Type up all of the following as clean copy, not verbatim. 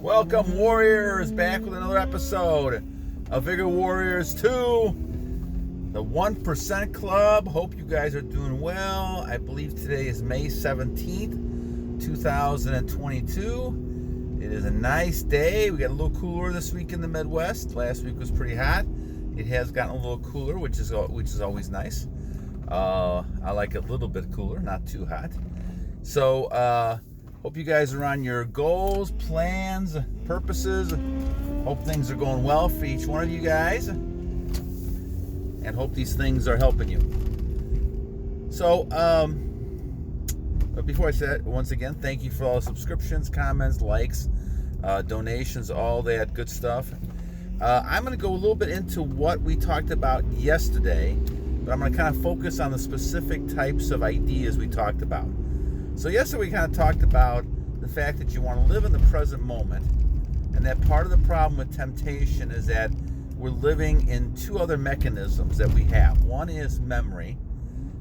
Welcome, Warriors, back with another episode of Vigor Warriors 2, the 1% Club. Hope you guys are doing well. I believe today is May 17th, 2022. It is a nice day. We got a little cooler this week in the Midwest. Last week was pretty hot. It has gotten a little cooler, which is always nice. I like it a little bit cooler, not too hot. So, hope you guys are on your goals, plans, purposes. Hope things are going well for each one of you guys. And hope these things are helping you. So, but before I say that, once again, thank you for all the subscriptions, comments, likes, donations, all that good stuff. I'm going to go a little bit into what we talked about yesterday, but I'm going to kind of focus on the specific types of ideas we talked about. So yesterday we kind of talked about the fact that you want to live in the present moment, and that part of the problem with temptation is that we're living in two other mechanisms that we have. One is memory,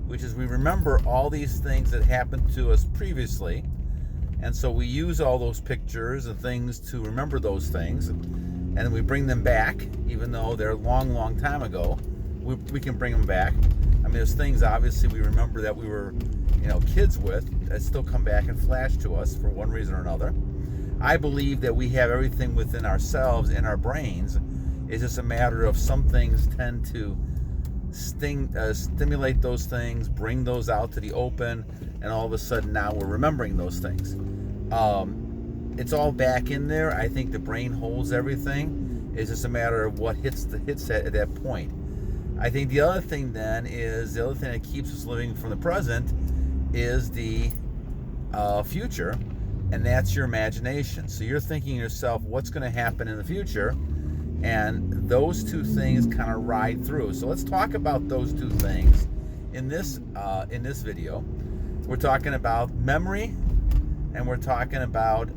which is we remember all these things that happened to us previously, and so we use all those pictures and things to remember those things, and then we bring them back, even though they're a long time ago. We can bring them back. I mean, there's things obviously we remember that we were, kids with that still come back and flash to us for one reason or another. I believe that we have everything within ourselves, in our brains. It's just a matter of some things tend to stimulate those things, bring those out to the open, and all of a sudden now we're remembering those things. It's all back in there. I think the brain holds everything. It's just a matter of what hits at that point. I think the other thing then is, the other thing that keeps us living from the present is the future, and that's your imagination. So you're thinking to yourself, what's going to happen in the future? And those two things kind of ride through. So let's talk about those two things in this video. We're talking about memory, and we're talking about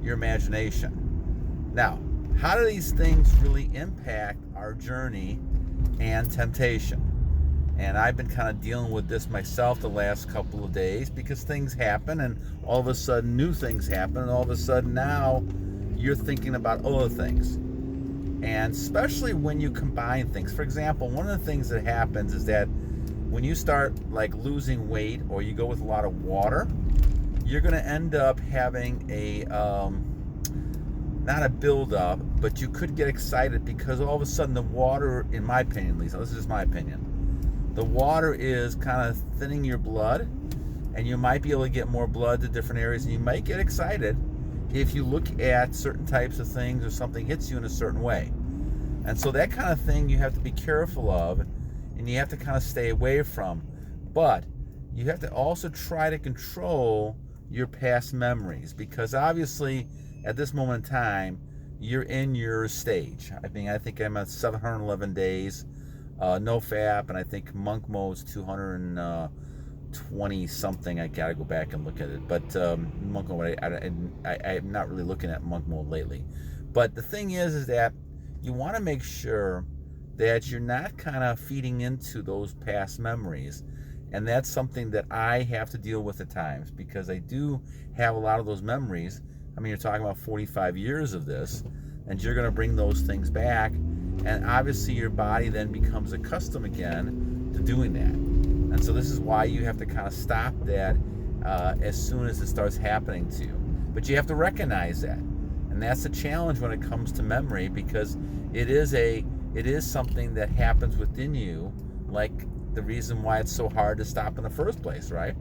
your imagination. Now, how do these things really impact our journey and temptation? And I've been kind of dealing with this myself the last couple of days, because things happen, and all of a sudden new things happen, and all of a sudden now you're thinking about other things. And especially when you combine things. For example, one of the things that happens is that when you start like losing weight, or you go with a lot of water, you're going to end up having a not a build-up, but you could get excited because all of a sudden the water, in my opinion at least, this is just my opinion, the water is kind of thinning your blood, and you might be able to get more blood to different areas, and you might get excited if you look at certain types of things or something hits you in a certain way. And so that kind of thing you have to be careful of, and you have to kind of stay away from. But you have to also try to control your past memories, because obviously at this moment in time, you're in your stage. I think I'm at 711 days, no FAP, and I think monk mode's 220 something. I gotta go back and look at it. But monk mode, I'm not really looking at monk mode lately. But the thing is that you want to make sure that you're not kind of feeding into those past memories. And that's something that I have to deal with at times, because I do have a lot of those memories. I mean, you're talking about 45 years of this, and you're going to bring those things back, and obviously your body then becomes accustomed again to doing that. And so this is why you have to kind of stop that as soon as it starts happening to you. But you have to recognize that, and that's a challenge when it comes to memory, because it is something that happens within you, like the reason why it's so hard to stop in the first place, right?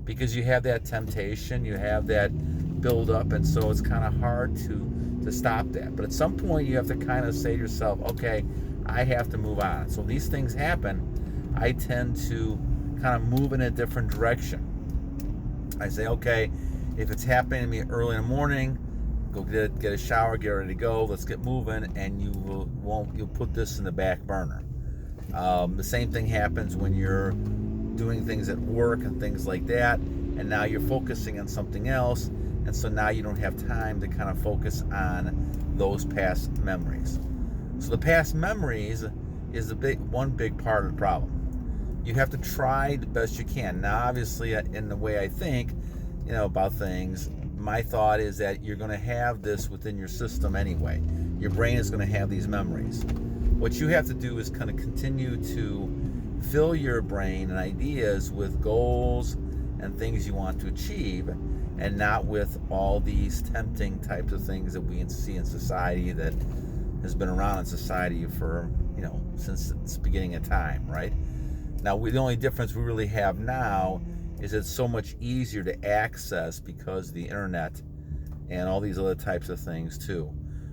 Because you have that temptation, you have that build up, and so it's kind of hard to stop that. But at some point you have to kind of say to yourself, okay, I have to move on. So these things happen, I tend to kind of move in a different direction. I say, okay, if it's happening to me early in the morning, go get a shower, get ready to go, let's get moving, and you'll put this in the back burner. The same thing happens when you're doing things at work and things like that, and now you're focusing on something else, and so now you don't have time to kind of focus on those past memories. So the past memories is one big part of the problem. You have to try the best you can. Now, obviously, in the way I think, about things, my thought is that you're going to have this within your system anyway. Your brain is going to have these memories. What you have to do is kind of continue to fill your brain and ideas with goals and things you want to achieve, and not with all these tempting types of things that we see in society, that has been around in society for, since the beginning of time, right? Now, the only difference we really have now is it's so much easier to access because of the internet and all these other types of things too.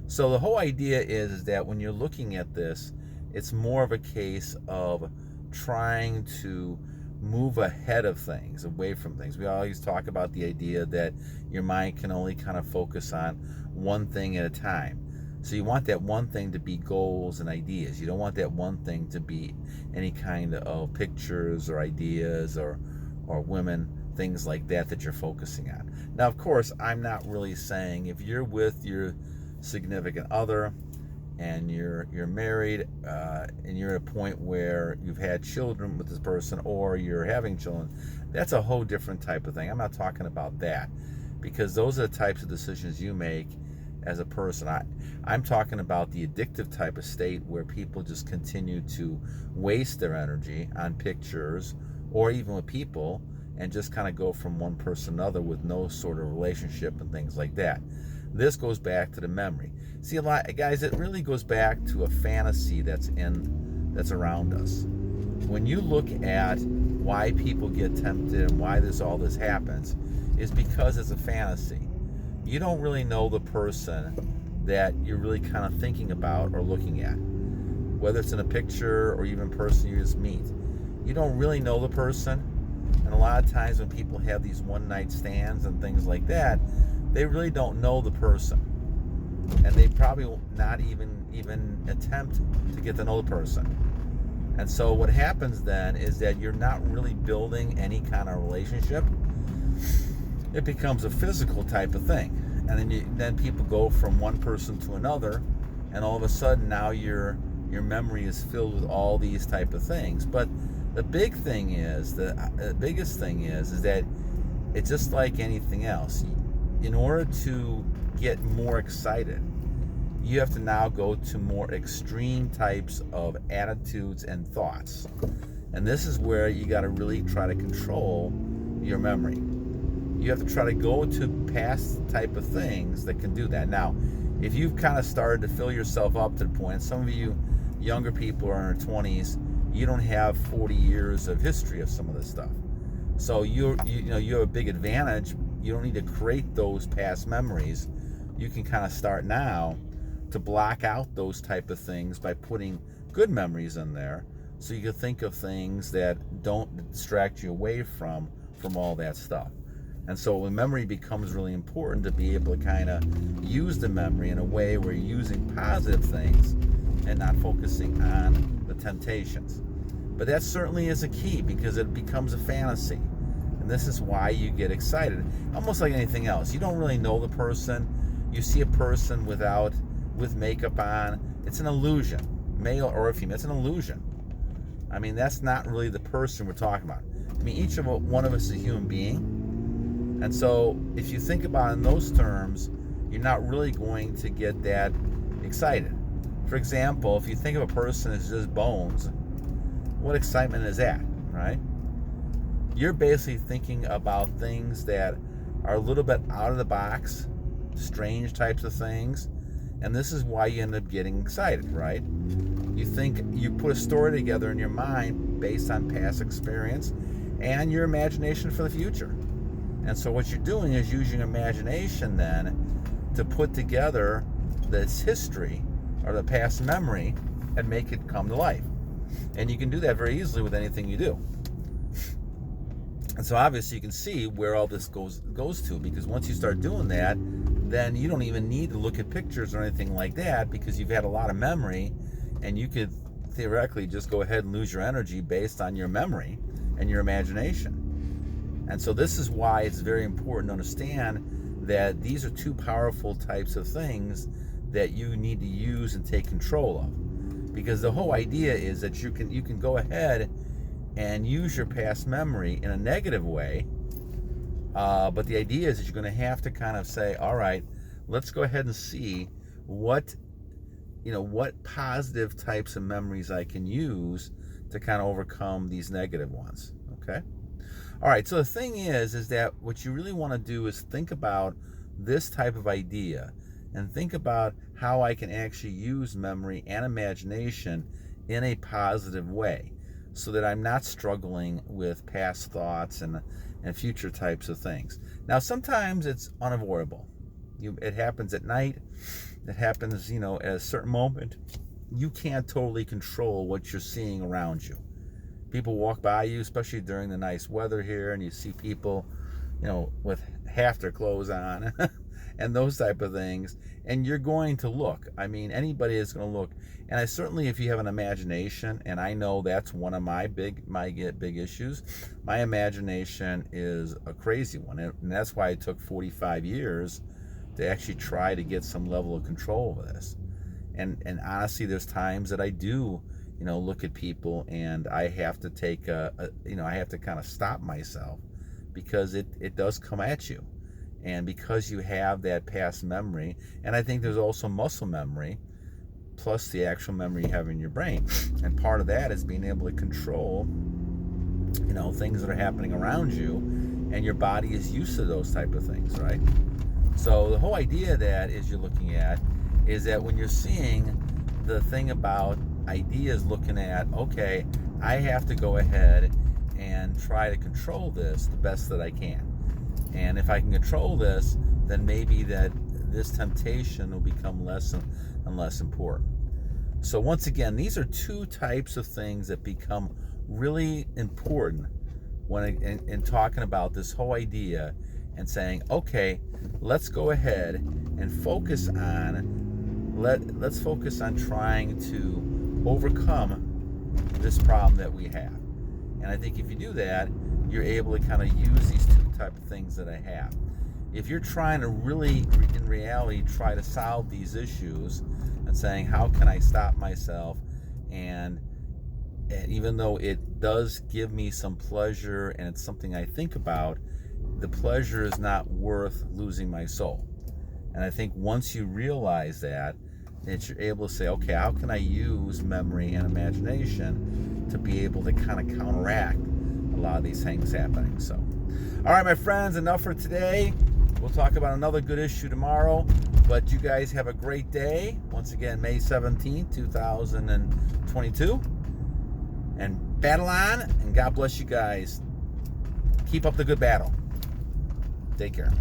So the whole idea is that when you're looking at this, it's more of a case of trying to move ahead of things, away from things. We always talk about the idea that your mind can only kind of focus on one thing at a time. So you want that one thing to be goals and ideas. You don't want that one thing to be any kind of pictures or ideas or women, things like that you're focusing on. Now, of course, I'm not really saying if you're with your significant other and you're married and you're at a point where you've had children with this person, or you're having children, that's a whole different type of thing. I'm not talking about that, because those are the types of decisions you make as a person. I'm talking about the addictive type of state where people just continue to waste their energy on pictures or even with people, and just kind of go from one person to another with no sort of relationship and things like that. This goes back to the memory. See, a lot, guys, it really goes back to a fantasy that's around us. When you look at why people get tempted and why all this happens, is because it's a fantasy. You don't really know the person that you're really kind of thinking about or looking at, whether it's in a picture or even person you just meet. You don't really know the person, and a lot of times when people have these one-night stands and things like that, they really don't know the person, and they probably will not even attempt to get to know the person. And so what happens then is that you're not really building any kind of relationship. It becomes a physical type of thing, and then people go from one person to another, and all of a sudden now your memory is filled with all these type of things. But the biggest thing is that it's just like anything else. In order to get more excited, you have to now go to more extreme types of attitudes and thoughts. And this is where you got to really try to control your memory. You have to try to go to past type of things that can do that. Now, if you've kind of started to fill yourself up to the point, some of you younger people are in their 20s, you don't have 40 years of history of some of this stuff. So you have a big advantage. You don't need to create those past memories. You can kind of start now to block out those type of things by putting good memories in there, so you can think of things that don't distract you away from all that stuff. And so when memory becomes really important, to be able to kind of use the memory in a way where you're using positive things and not focusing on the temptations. But that certainly is a key, because it becomes a fantasy. And this is why you get excited. Almost like anything else. You don't really know the person. You see a person with makeup on. It's an illusion. Male or female, it's an illusion. I mean, that's not really the person we're talking about. I mean, each of one of us is a human being. And so if you think about it in those terms, you're not really going to get that excited. For example, if you think of a person as just bones, what excitement is that, right? You're basically thinking about things that are a little bit out of the box, strange types of things, and this is why you end up getting excited, right? You put a story together in your mind based on past experience and your imagination for the future. And so what you're doing is using imagination then to put together this history or the past memory and make it come to life. And you can do that very easily with anything you do. And so obviously you can see where all this goes to, because once you start doing that, then you don't even need to look at pictures or anything like that, because you've had a lot of memory, and you could theoretically just go ahead and lose your energy based on your memory and your imagination. And so this is why it's very important to understand that these are two powerful types of things that you need to use and take control of. Because the whole idea is that you can go ahead and use your past memory in a negative way But the idea is that you're going to have to kind of say, all right, let's go ahead and see what positive types of memories I can use to kind of overcome these negative ones. Okay. All right. So the thing is that what you really want to do is think about this type of idea and think about how I can actually use memory and imagination in a positive way so that I'm not struggling with past thoughts and future types of things. Now, sometimes it's unavoidable. It happens at night. It happens, at a certain moment. You can't totally control what you're seeing around you. People walk by you, especially during the nice weather here, and you see people, with half their clothes on and those type of things. And you're going to look. I mean, anybody is going to look. And I certainly, if you have an imagination, and I know that's one of my big issues, my imagination is a crazy one. And that's why it took 45 years to actually try to get some level of control over this. And honestly, there's times that I do, look at people and I have to take I have to kind of stop myself because it does come at you. And because you have that past memory, and I think there's also muscle memory, plus the actual memory you have in your brain. And part of that is being able to control, things that are happening around you, and your body is used to those type of things, right? So the whole idea that you're looking at is that when you're seeing the thing about ideas, looking at, okay, I have to go ahead and try to control this the best that I can. And if I can control this, then maybe that this temptation will become less and less important. So once again, these are two types of things that become really important when in talking about this whole idea and saying, okay, let's go ahead and focus on let's focus on trying to overcome this problem that we have. And I think if you do that, you're able to kind of use these two type of things that I have. If you're trying to really, in reality, try to solve these issues and saying, how can I stop myself? And even though it does give me some pleasure and it's something I think about, the pleasure is not worth losing my soul. And I think once you realize that you're able to say, okay, how can I use memory and imagination to be able to kind of counteract a lot of these things happening. So, all right, my friends, enough for today. We'll talk about another good issue tomorrow, but you guys have a great day. Once again, May 17th, 2022. And battle on, and God bless you guys. Keep up the good battle. Take care.